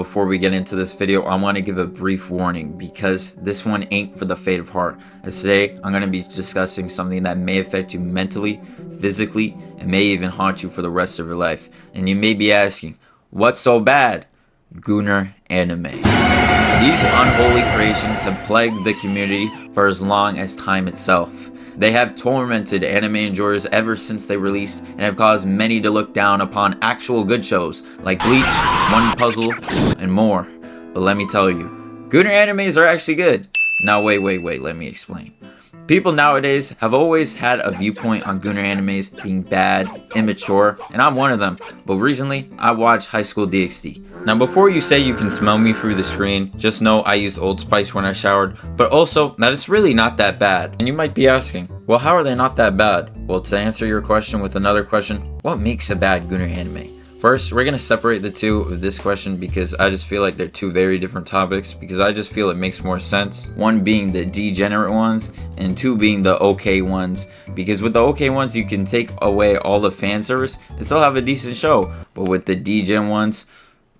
before we get into this video, I want to give a brief warning because this one ain't for the faint of heart. As today, I'm going to be discussing something that may affect you mentally, physically, and may even haunt you for the rest of your life. And you may be asking, what's so bad? Gooner Anime. These unholy creations have plagued the community for as long as time itself. They have tormented anime enjoyers ever since they released and have caused many to look down upon actual good shows like Bleach, One Puzzle, and more. But let me tell you, Gooner animes are actually good. Now wait, let me explain. People nowadays have always had a viewpoint on Gooner animes being bad, immature, and I'm one of them. But recently, I watched High School DxD. Now before you say you can smell me through the screen, just know I used Old Spice when I showered, but also that it's really not that bad. And you might be asking, well, how are they not that bad? Well, to answer your question with another question, what makes a bad Gooner anime? First, we're going to separate the two of this question because I just feel like they're two very different topics, because I just feel it makes more sense. One being the degenerate ones and two being the okay ones, because with the okay ones you can take away all the fan service and still have a decent show, but with the degen ones,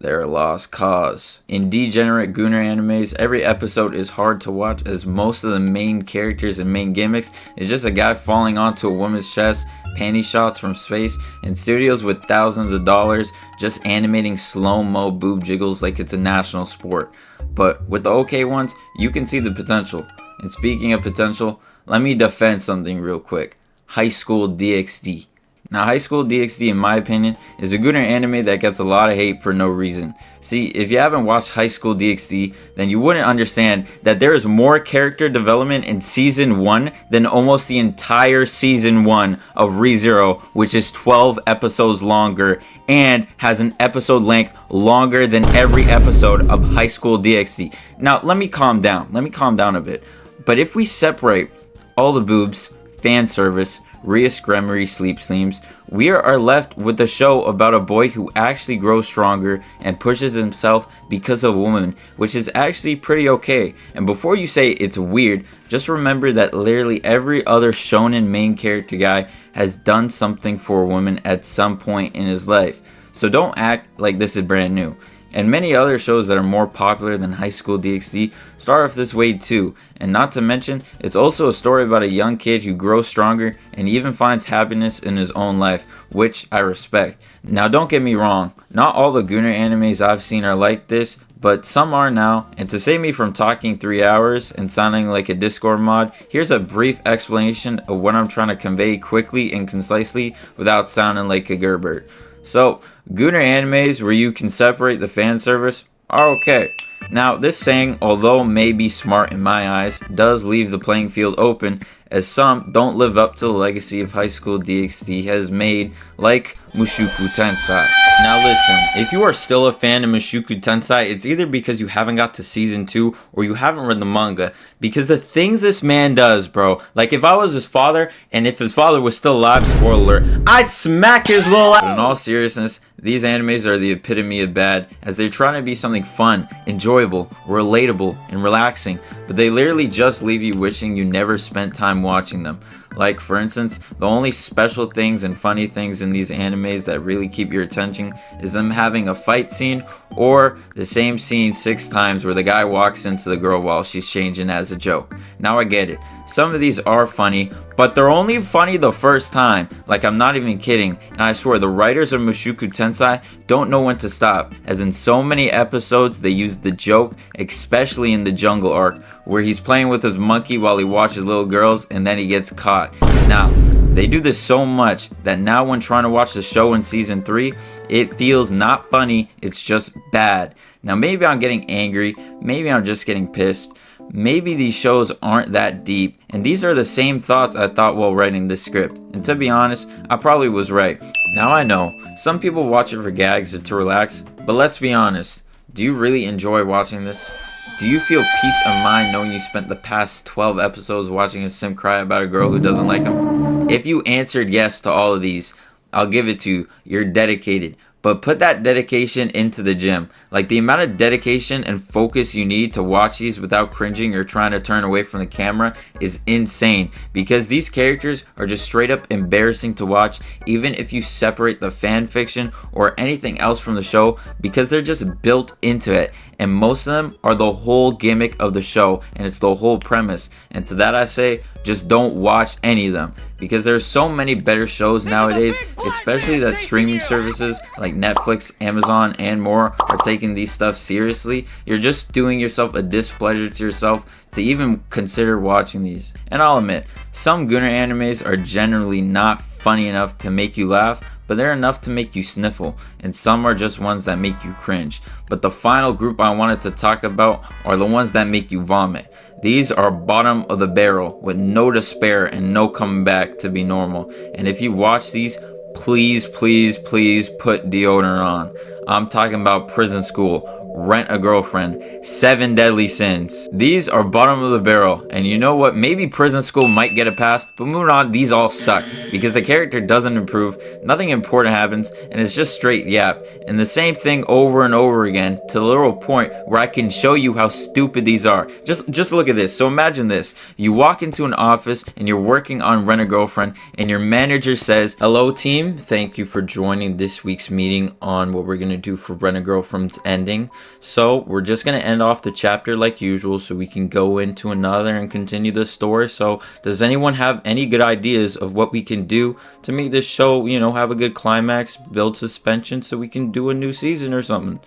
they're a lost cause. In degenerate Gooner animes, every episode is hard to watch as most of the main characters and main gimmicks is just a guy falling onto a woman's chest, panty shots from space, and studios with thousands of dollars just animating slow-mo boob jiggles like it's a national sport. But with the okay ones, you can see the potential. And speaking of potential, let me defend something real quick. High School DxD. Now, High School DxD, in my opinion, is a Gooner anime that gets a lot of hate for no reason. See, if you haven't watched High School DxD, then you wouldn't understand that there is more character development in Season 1 than almost the entire Season 1 of Re:Zero, which is 12 episodes longer and has an episode length longer than every episode of High School DxD. Now, let me calm down a bit. But if we separate all the boobs, fan service, Rias Gremory sleep scenes, we are left with a show about a boy who actually grows stronger and pushes himself because of a woman, which is actually pretty okay. And before you say it's weird, just remember that literally every other shonen main character guy has done something for a woman at some point in his life. So don't act like this is brand new. And many other shows that are more popular than High School DxD start off this way too. And not to mention, it's also a story about a young kid who grows stronger and even finds happiness in his own life, which I respect. Now don't get me wrong, not all the Gooner animes I've seen are like this, but some are now. And to save me from talking 3 hours and sounding like a Discord mod, here's a brief explanation of what I'm trying to convey quickly and concisely without sounding like a Gerbert. So, Gooner animes where you can separate the fan service are okay. Now, this saying, although may be smart in my eyes, does leave the playing field open, as some don't live up to the legacy of High School DxD has made, like Mushoku Tensei. Now listen, if you are still a fan of Mushoku Tensei, it's either because you haven't got to season 2 or you haven't read the manga, because the things this man does, bro, like if I was his father and if his father was still alive, spoiler alert, I'd smack his little ass. But in all seriousness, these animes are the epitome of bad, as they're trying to be something fun, enjoyable, relatable, and relaxing, but they literally just leave you wishing you never spent time watching them. Like, for instance, the only special things and funny things in these animes that really keep your attention is them having a fight scene or the same scene 6 times where the guy walks into the girl while she's changing as a joke. Now I get it. Some of these are funny, but they're only funny the first time. Like, I'm not even kidding. And I swear, the writers of Mushoku Tensei don't know when to stop, as in so many episodes they use the joke, especially in the jungle arc, where he's playing with his monkey while he watches little girls and then he gets caught. Now, they do this so much that now when trying to watch the show in season 3, it feels not funny, it's just bad. Now maybe I'm getting angry, maybe I'm just getting pissed, maybe these shows aren't that deep, and these are the same thoughts I thought while writing this script, and to be honest, I probably was right. Now I know, some people watch it for gags or to relax, but let's be honest, do you really enjoy watching this? Do you feel peace of mind knowing you spent the past 12 episodes watching a sim cry about a girl who doesn't like him? If you answered yes to all of these, I'll give it to you. You're dedicated. but put that dedication into the gym. Like, the amount of dedication and focus you need to watch these without cringing or trying to turn away from the camera is insane, because these characters are just straight up embarrassing to watch, even if you separate the fan fiction or anything else from the show, because they're just built into it. And most of them are the whole gimmick of the show, and it's the whole premise. And to that I say, just don't watch any of them, because there's so many better shows nowadays, especially that streaming services like Netflix, Amazon, and more are taking these stuff seriously. You're just doing yourself a displeasure to yourself to even consider watching these. And I'll admit, some Gooner animes are generally not funny enough to make you laugh, but they're enough to make you sniffle, and some are just ones that make you cringe. But the final group I wanted to talk about are the ones that make you vomit. These are bottom of the barrel with no despair and no coming back to be normal. And if you watch these, please, please, please put deodorant on. I'm talking about Prison School, Rent a Girlfriend, 7 Deadly Sins. These are bottom of the barrel, and you know what? Maybe Prison School might get a pass, but moving on, these all suck, because the character doesn't improve, nothing important happens, and it's just straight yap. And the same thing over and over again, to the literal point where I can show you how stupid these are. Just look at this. So imagine this. You walk into an office, and you're working on Rent a Girlfriend, and your manager says, "Hello team, thank you for joining this week's meeting on what we're going to do for Rent a Girlfriend's ending. So we're just going to end off the chapter like usual so we can go into another and continue the story. So does anyone have any good ideas of what we can do to make this show, you know, have a good climax, build suspension so we can do a new season or something?"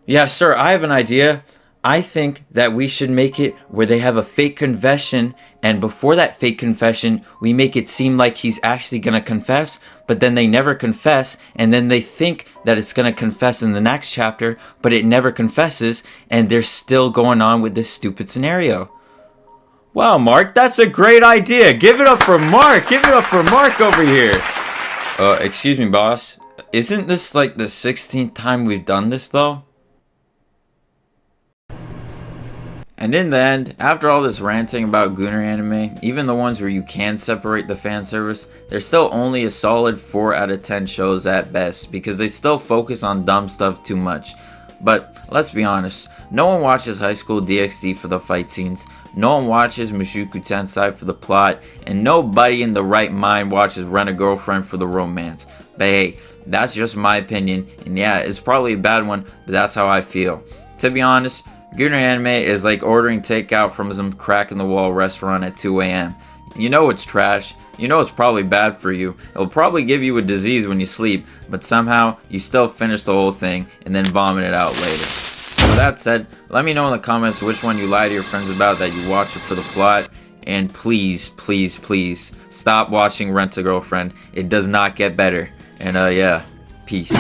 "Yeah, sir, I have an idea. I think that we should make it where they have a fake confession, and before that fake confession, we make it seem like he's actually gonna confess, but then they never confess, and then they think that it's gonna confess in the next chapter, but it never confesses, and they're still going on with this stupid scenario." Wow, Mark, that's a great idea. Give it up for Mark. Give it up for Mark over here. Excuse me, boss. Isn't this like the 16th time we've done this, though? And in the end, after all this ranting about Gooner Anime, even the ones where you can separate the fan service, they're still only a solid 4 out of 10 shows at best, because they still focus on dumb stuff too much. But let's be honest, no one watches High School DxD for the fight scenes, no one watches Mushoku Tensei for the plot, and nobody in the right mind watches Rent a Girlfriend for the romance. But hey, that's just my opinion, and yeah, it's probably a bad one, but that's how I feel. To be honest, Gooner Anime is like ordering takeout from some crack-in-the-wall restaurant at 2 a.m. You know it's trash, you know it's probably bad for you, it'll probably give you a disease when you sleep, but somehow you still finish the whole thing and then vomit it out later. So with that said, let me know in the comments which one you lie to your friends about that you watch it for the plot, and please, please, please, stop watching Rent a Girlfriend. It does not get better. And yeah, peace.